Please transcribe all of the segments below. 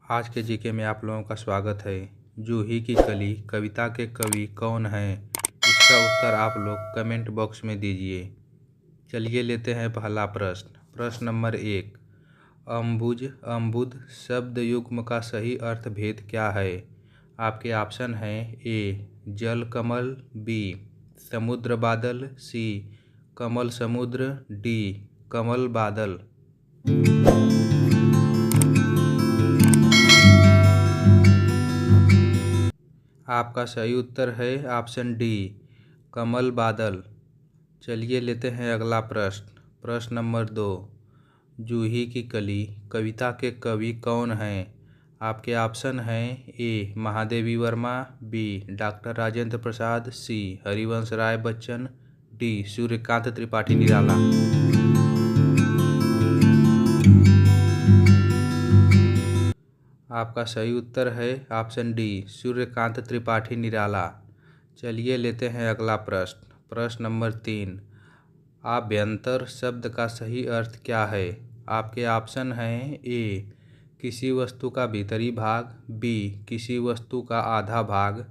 आज के जीके में आप लोगों का स्वागत है। जूही की कली कविता के कवि कौन हैं? इसका उत्तर आप लोग कमेंट बॉक्स में दीजिए। चलिए लेते हैं पहला प्रश्न। प्रश्न नंबर 1, अम्बुज अम्बुद शब्द युग्म का सही अर्थ भेद क्या है? आपके ऑप्शन हैं ए जल कमल, बी समुद्र बादल, सी कमल समुद्र, डी कमल बादल। आपका सही उत्तर है ऑप्शन डी कमल बादल। चलिए लेते हैं अगला प्रश्न। प्रश्न नंबर 2, जूही की कली कविता के कवि कौन हैं? आपके ऑप्शन हैं ए महादेवी वर्मा, बी डॉक्टर राजेंद्र प्रसाद, सी हरिवंश राय बच्चन, डी सूर्यकांत त्रिपाठी निराला। आपका सही उत्तर है ऑप्शन डी सूर्यकांत त्रिपाठी निराला। चलिए लेते हैं अगला प्रश्न। प्रश्न नंबर 3, आभ्यंतर शब्द का सही अर्थ क्या है? आपके ऑप्शन हैं ए किसी वस्तु का भीतरी भाग, बी किसी वस्तु का आधा भाग,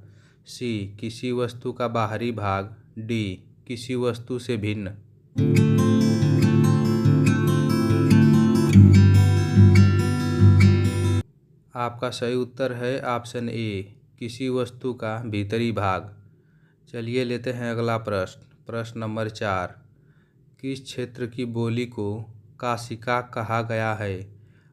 सी किसी वस्तु का बाहरी भाग, डी किसी वस्तु से भिन्न। आपका सही उत्तर है ऑप्शन ए किसी वस्तु का भीतरी भाग। चलिए लेते हैं अगला प्रश्न। प्रश्न नंबर 4, किस क्षेत्र की बोली को काशिका कहा गया है?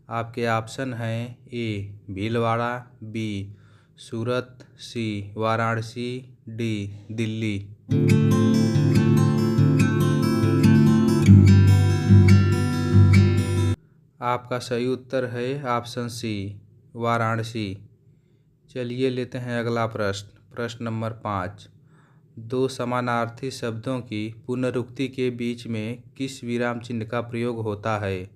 आपके ऑप्शन हैं ए भीलवाड़ा, बी सूरत, सी वाराणसी, डी दिल्ली। आपका सही उत्तर है ऑप्शन सी वाराणसी। चलिए लेते हैं अगला प्रश्न। प्रश्न नंबर 5, दो समानार्थी शब्दों की पुनरुक्ति के बीच में किस विराम चिन्ह का प्रयोग होता है?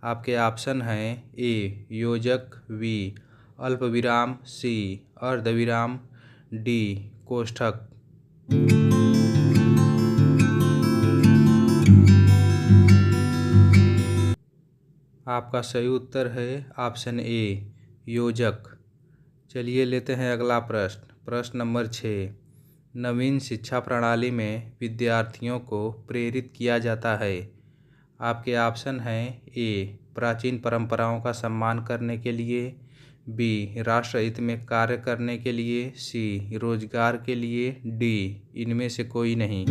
आपके ऑप्शन हैं ए योजक, बी अल्पविराम, सी अर्धविराम, डी कोष्ठक। आपका सही उत्तर है ऑप्शन ए योजक। चलिए लेते हैं अगला प्रश्न। प्रश्न नंबर 6, नवीन शिक्षा प्रणाली में विद्यार्थियों को प्रेरित किया जाता है। आपके ऑप्शन हैं ए प्राचीन परंपराओं का सम्मान करने के लिए, बी राष्ट्र हित में कार्य करने के लिए, सी रोजगार के लिए, डी इनमें से कोई नहीं।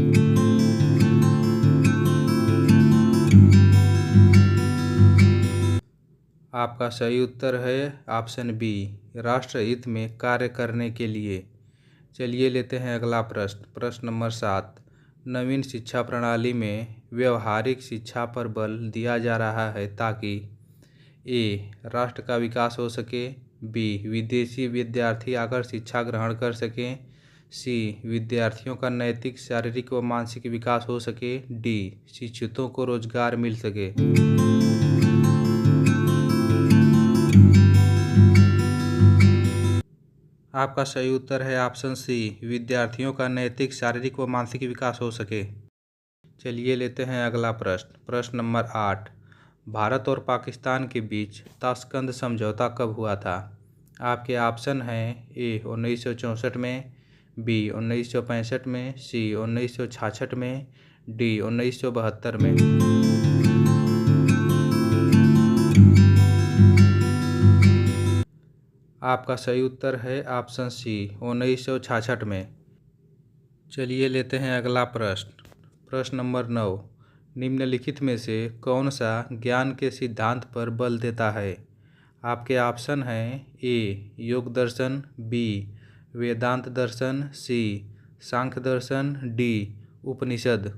आपका सही उत्तर है ऑप्शन बी राष्ट्र हित में कार्य करने के लिए। चलिए लेते हैं अगला प्रश्न। प्रश्न नंबर 7, नवीन शिक्षा प्रणाली में व्यवहारिक शिक्षा पर बल दिया जा रहा है ताकि ए राष्ट्र का विकास हो सके, बी विदेशी विद्यार्थी आकर शिक्षा ग्रहण कर सकें, सी विद्यार्थियों का नैतिक शारीरिक व मानसिक विकास हो सके, डी शिक्षितों को रोजगार मिल सके। आपका सही उत्तर है ऑप्शन सी विद्यार्थियों का नैतिक शारीरिक व मानसिक विकास हो सके। चलिए लेते हैं अगला प्रश्न। प्रश्न नंबर 8, भारत और पाकिस्तान के बीच ताशकंद समझौता कब हुआ था? आपके ऑप्शन हैं ए 1964 में, बी 1965 में, सी 1966 में, डी 1972 में। आपका सही उत्तर है ऑप्शन सी 1966 में। चलिए लेते हैं अगला प्रश्न। प्रश्न नंबर 9, निम्नलिखित में से कौन सा ज्ञान के सिद्धांत पर बल देता है? आपके ऑप्शन हैं ए योग दर्शन, बी वेदांत दर्शन, सी सांख्य दर्शन, डी उपनिषद।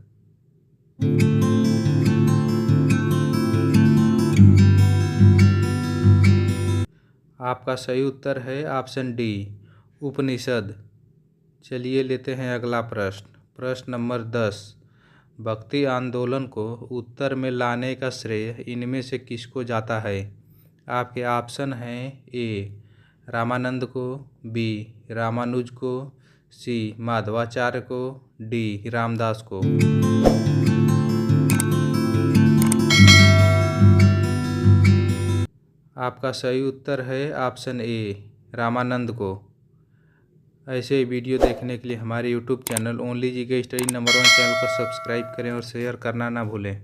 आपका सही उत्तर है ऑप्शन डी उपनिषद। चलिए लेते हैं अगला प्रश्न। प्रश्न नंबर 10, भक्ति आंदोलन को उत्तर में लाने का श्रेय इनमें से किसको जाता है? आपके ऑप्शन हैं ए रामानंद को, बी रामानुज को, सी माधवाचार्य को, डी रामदास को। आपका सही उत्तर है ऑप्शन ए, रामानंद को। ऐसे वीडियो देखने के लिए हमारे YouTube channel only GK study number 1 channel को सब्सक्राइब करें और शेयर करना ना भूलें।